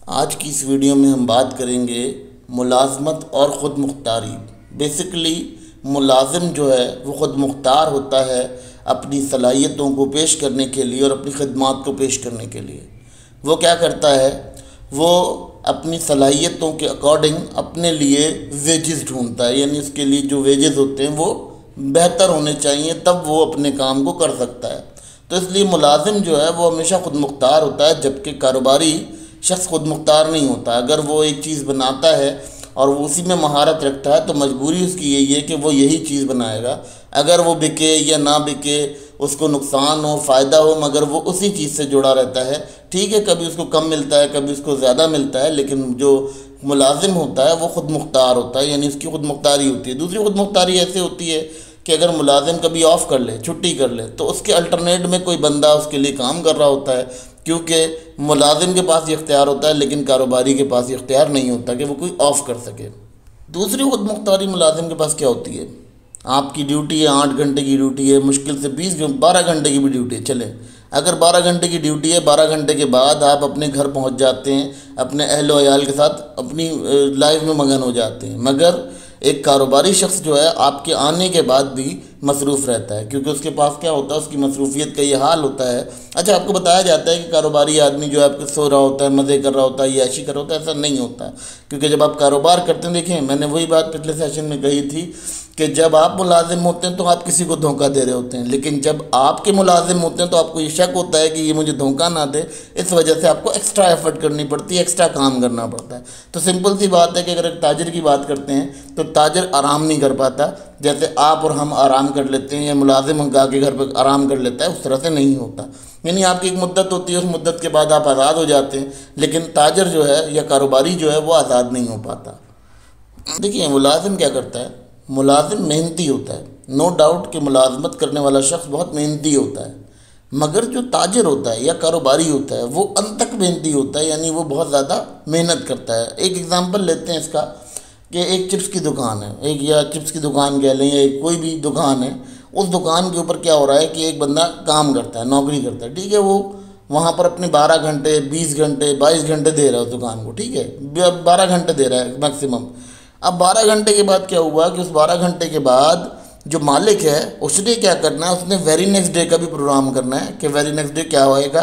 आज की इस वीडियो में हम बात करेंगे मुलाज़मत और ख़ुद मुख्तारी। बेसिकली मुलाज़िम जो है वो ख़ुद मुख्तार होता है अपनी सलाहियतों को पेश करने के लिए और अपनी खदमात को पेश करने के लिए। वो क्या करता है, वो अपनी सलाहियतों के अकॉर्डिंग अपने लिए वेजेस ढूंढता है, यानी उसके लिए जो वेजेस होते हैं वो बेहतर होने चाहिए, तब वो अपने काम को कर सकता है। तो इसलिए मुलाज़िम जो है वो हमेशा ख़ुद मुख्तार होता है, जबकि कारोबारी शख्स खुद मुख्तार नहीं होता। अगर वो एक चीज़ बनाता है और वो उसी में महारत रखता है तो मजबूरी उसकी यही है कि वो यही चीज़ बनाएगा। अगर वो बिके या ना बिके, उसको नुकसान हो फ़ायदा हो, मगर वो उसी चीज़ से जुड़ा रहता है। ठीक है, कभी उसको कम मिलता है, कभी उसको ज़्यादा मिलता है, लेकिन जो मुलाजिम होता है वो ख़ुद मुख्तार होता है, यानी उसकी खुद मुख्तारी होती है। दूसरी खुद मुख्तारी ऐसे होती है कि अगर मुलाजिम कभी ऑफ़ कर ले, छुट्टी कर ले, तो उसके अल्टरनेट में कोई बंदा उसके लिए काम कर रहा होता है, क्योंकि मुलाजिम के पास ये इख्तियार होता है लेकिन कारोबारी के पास ये इख्तियार नहीं होता कि वो कोई ऑफ़ कर सके। दूसरी खुद मुख्तारी मुलाजिम के पास क्या होती है, आपकी ड्यूटी है 8 घंटे की ड्यूटी है, मुश्किल से 12 घंटे की भी ड्यूटी है, चले अगर 12 घंटे की ड्यूटी है, 12 घंटे के बाद आप अपने घर पहुंच जाते हैं, अपने अहलो अयाल के साथ अपनी लाइफ में मगन हो जाते हैं। मगर एक कारोबारी शख्स जो है आपके आने के बाद भी मसरूफ़ रहता है, क्योंकि उसके पास क्या होता है, उसकी मसरूफियत का ये हाल होता है। अच्छा, आपको बताया जाता है कि कारोबारी आदमी जो है आपके सो रहा होता है, मज़े कर रहा होता है, याशी कर रहा होता है, ऐसा नहीं होता। क्योंकि जब आप कारोबार करते हैं, देखें मैंने वही बात पिछले सेशन में कही थी कि जब आप मुलाजिम होते हैं तो आप किसी को धोखा दे रहे होते हैं, लेकिन जब आपके मुलाजिम होते हैं तो आपको ये शक होता है कि ये मुझे धोखा ना दे, इस वजह से आपको एक्स्ट्रा एफर्ट करनी पड़ती है, एक्स्ट्रा काम करना पड़ता है। तो सिंपल सी बात है कि अगर एक ताजिर की बात करते हैं तो ताजिर आराम नहीं कर पाता, जैसे आप और हम आराम कर लेते हैं या मुलाजिम आके घर पर आराम कर लेता है, उस तरह से नहीं होता। यानी आपकी एक मुद्दत होती है, उस मुद्दत के बाद आप आज़ाद हो जाते हैं, लेकिन ताजिर जो है या कारोबारी जो है वो आज़ाद नहीं हो पाता। देखिए मुलाजिम क्या करता है, मुलाजिम मेहनती होता है, नो डाउट कि मुलाजमत करने वाला शख्स बहुत मेहनती होता है, मगर जो ताजिर होता है या कारोबारी होता है वो अंतक मेहनती होता है, यानी वो बहुत ज़्यादा मेहनत करता है। एक एग्ज़ाम्पल लेते हैं इसका कि एक चिप्स की दुकान है, एक या चिप्स की दुकान कह लें या कोई भी दुकान है, उस दुकान के ऊपर क्या हो रहा है कि एक बंदा काम करता है, नौकरी करता है, ठीक है, वो वहाँ पर अपने 12 घंटे 20 घंटे 22 घंटे दे रहा है उस दुकान को, ठीक है, 12 घंटे दे रहा है मैक्सिमम। अब 12 घंटे के बाद क्या हुआ कि उस 12 घंटे के बाद जो मालिक है उसने क्या करना है, उसने वेरी नेक्स्ट डे का भी प्रोग्राम करना है कि वेरी नेक्स्ट डे क्या होएगा,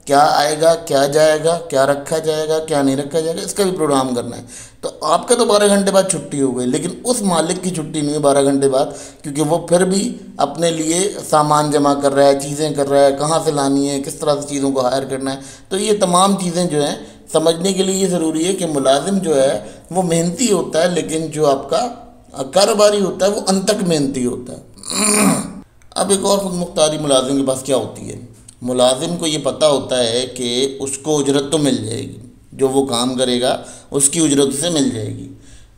क्या आएगा, क्या जाएगा, क्या रखा जाएगा, क्या नहीं रखा जाएगा, इसका भी प्रोग्राम करना है। तो आपका तो 12 घंटे बाद छुट्टी हो गई, लेकिन उस मालिक की छुट्टी नहीं है 12 घंटे बाद, क्योंकि वो फिर भी अपने लिए सामान जमा कर रहा है, चीज़ें कर रहा है, कहाँ से लानी है, किस तरह से चीज़ों को हायर करना है। तो ये तमाम चीज़ें जो हैं समझने के लिए ये ज़रूरी है कि मुलाजिम जो है वो मेहनती होता है, लेकिन जो आपका कारोबारी होता है वो अंतक मेहनती होता है। अब एक और खुद मुख्तारी मुलाजिम के पास क्या होती है, मुलाजिम को ये पता होता है कि उसको उजरत तो मिल जाएगी, जो वो काम करेगा उसकी उजरत से मिल जाएगी।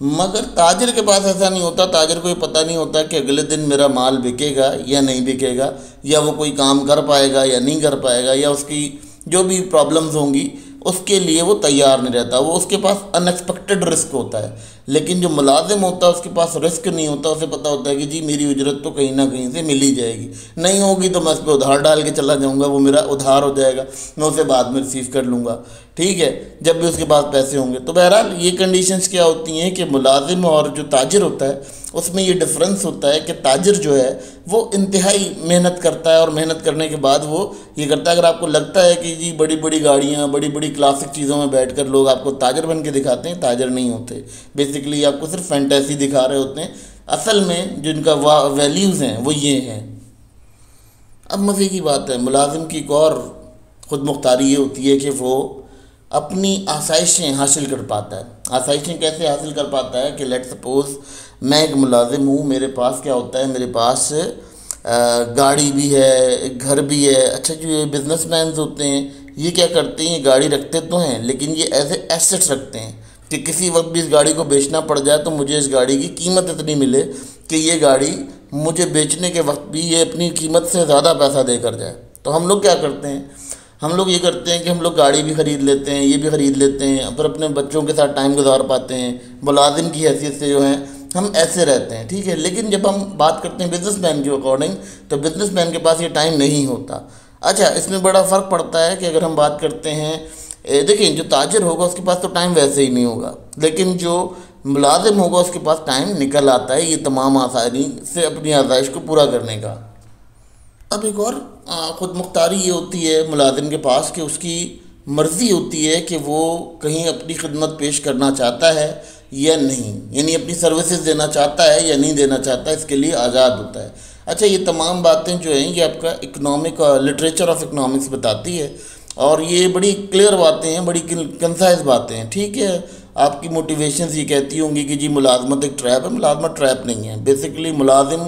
मगर ताजिर के पास ऐसा नहीं होता, ताजिर को ये पता नहीं होता कि अगले दिन मेरा माल बिकेगा या नहीं बिकेगा, या वो कोई काम कर पाएगा या नहीं कर पाएगा, या उसकी जो भी प्रॉब्लम्स होंगी उसके लिए वो तैयार नहीं रहता, वो उसके पास अनएक्सपेक्टेड रिस्क होता है। लेकिन जो मुलाजिम होता है उसके पास रिस्क नहीं होता, उसे पता होता है कि जी मेरी उजरत तो कहीं ना कहीं से मिल ही जाएगी, नहीं होगी तो मैं उस पर उधार डाल के चला जाऊंगा, वो मेरा उधार हो जाएगा, मैं उसे बाद में रिसीव कर लूँगा, ठीक है, जब भी उसके पास पैसे होंगे। तो बहरहाल ये कंडीशंस क्या होती हैं कि मुलाजिम और जो ताजिर होता है उसमें ये डिफरेंस होता है कि ताजिर जो है वो इंतहाई मेहनत करता है, और मेहनत करने के बाद वो ये करता है। अगर आपको लगता है कि जी बड़ी बड़ी गाड़ियाँ, बड़ी बड़ी क्लासिक चीज़ों में बैठकर लोग आपको ताजिर बन के दिखाते हैं, ताजिर नहीं होते, बेसिकली आपको सिर्फ फैंटेसी दिखा रहे होते हैं, असल में जिनका वैल्यूज़ हैं वो ये हैं। अब मज़े की बात है, मुलाजिम की एक और ख़ुद मुख्तारी ये होती है कि वो अपनी आसाइशें हासिल कर पाता है। आसाइशें कैसे हासिल कर पाता है कि लेट सपोज़ मैं एक मुलाजिम हूँ, मेरे पास क्या होता है, मेरे पास गाड़ी भी है, घर भी है। अच्छा, जो ये बिजनेसमैन होते हैं ये क्या करते हैं, ये गाड़ी रखते तो हैं लेकिन ये एज ए एसेट्स रखते हैं कि किसी वक्त भी इस गाड़ी को बेचना पड़ जाए तो मुझे इस गाड़ी की कीमत इतनी मिले कि ये गाड़ी मुझे बेचने के वक्त भी ये अपनी कीमत से ज़्यादा पैसा दे कर जाए। तो हम लोग क्या करते हैं, हम लोग ये करते हैं कि हम लोग गाड़ी भी ख़रीद लेते हैं, ये भी ख़रीद लेते हैं, फिर अपने बच्चों के साथ टाइम गुजार पाते हैं, मुलाजिम की हैसियत से जो है हम ऐसे रहते हैं, ठीक है। लेकिन जब हम बात करते हैं बिजनेसमैन के अकॉर्डिंग, तो बिजनेसमैन के पास ये टाइम नहीं होता। अच्छा, इसमें बड़ा फ़र्क पड़ता है कि अगर हम बात करते हैं देखिए, जो ताजिर होगा उसके पास तो टाइम वैसे ही नहीं होगा, लेकिन जो मुलाजिम होगा उसके पास टाइम निकल आता है ये तमाम आसानी से अपनी आज़ाइश को पूरा करने का। अब एक और ख़ुद मुख्तारी ये होती है मुलाजिम के पास कि उसकी मर्ज़ी होती है कि वो कहीं अपनी खिदमत पेश करना चाहता है या नहीं, यानी अपनी सर्विसेज देना चाहता है या नहीं देना चाहता, इसके लिए आज़ाद होता है। अच्छा, ये तमाम बातें जो हैं ये आपका इकनॉमिक लिटरेचर ऑफ इकनॉमिक्स बताती है और ये बड़ी क्लियर बातें हैं, बड़ी कंसाइज बातें हैं। ठीक है, आपकी मोटिवेशंस ये कहती होंगी कि जी मुलाजमत एक ट्रैप है। मुलाजमत ट्रैप नहीं है। बेसिकली मुलाजिम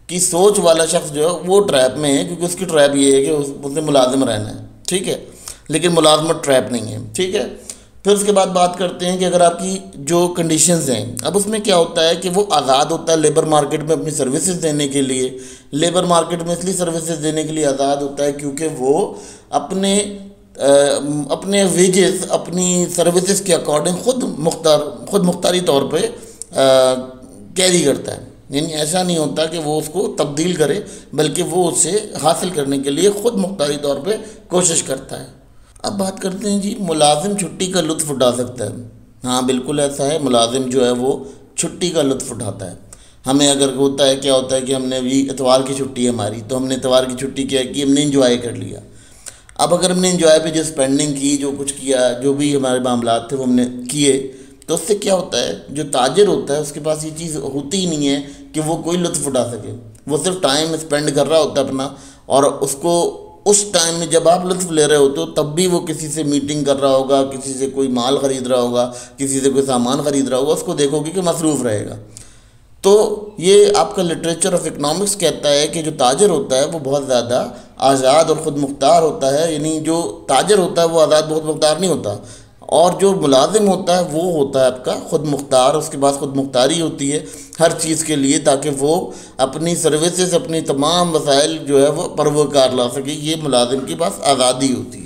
की सोच वाला शख्स जो है वो ट्रैप में है, क्योंकि उसकी ट्रैप ये है कि उसने मुलाजिम रहना है। ठीक है, लेकिन मुलाजमत ट्रैप नहीं है। ठीक है, फिर उसके बाद बात करते हैं कि अगर आपकी जो कंडीशंस हैं, अब उसमें क्या होता है कि वो आज़ाद होता है लेबर मार्केट में अपनी सर्विसेज देने के लिए। लेबर मार्केट में इसलिए सर्विसेज देने के लिए आज़ाद होता है क्योंकि वो अपने वेजेस अपनी सर्विसेज के अकॉर्डिंग खुद मुख्तारी तौर पे कैरी करता है। यानी ऐसा नहीं होता कि वो उसको तब्दील करे, बल्कि वो उससे हासिल करने के लिए खुद मुख्तारी तौर पे कोशिश करता है। अब बात करते हैं जी, मुलाजिम छुट्टी का लुत्फ़ उठा सकता है। हाँ, बिल्कुल ऐसा है। मुलाजिम जो है वो छुट्टी का लुत्फ़ उठाता है। हमें अगर होता है, क्या होता है कि हमने अभी इतवार की छुट्टी है हमारी, तो हमने इतवार की छुट्टी क्या की, हमने इंजॉय कर लिया। अब अगर हमने इंजॉय पे जो स्पेंडिंग की, जो कुछ किया, जो भी हमारे मामलात थे वो हमने किए, तो उससे क्या होता है, जो ताजिर होता है उसके पास ये चीज़ होती ही नहीं है कि वो कोई लुत्फ़ उठा सके। वो सिर्फ टाइम स्पेंड कर रहा होता है अपना, और उसको उस टाइम में जब आप लुत्फ़ ले रहे होते हो तब भी वो किसी से मीटिंग कर रहा होगा, किसी से कोई माल ख़रीद रहा होगा, किसी से कोई सामान ख़रीद रहा होगा, उसको देखोगे कि मसरूफ़ रहेगा। तो ये आपका लिटरेचर ऑफ इकनॉमिक्स कहता है कि जो ताजिर होता है वो बहुत ज़्यादा आज़ाद और ख़ुद मुख्तार होता है। यानी जो ताजिर होता है वो आज़ाद बहुत मुख्तार नहीं होता, और जो मुलाजिम होता है वो होता है आपका ख़ुद मुख्तार। उसके पास ख़ुद मुख्तारी होती है हर चीज़ के लिए, ताकि वो अपनी सर्विसेज, अपनी तमाम वसाइल जो है वो परवकार ला सके। ये मुलाजिम के पास आज़ादी होती है।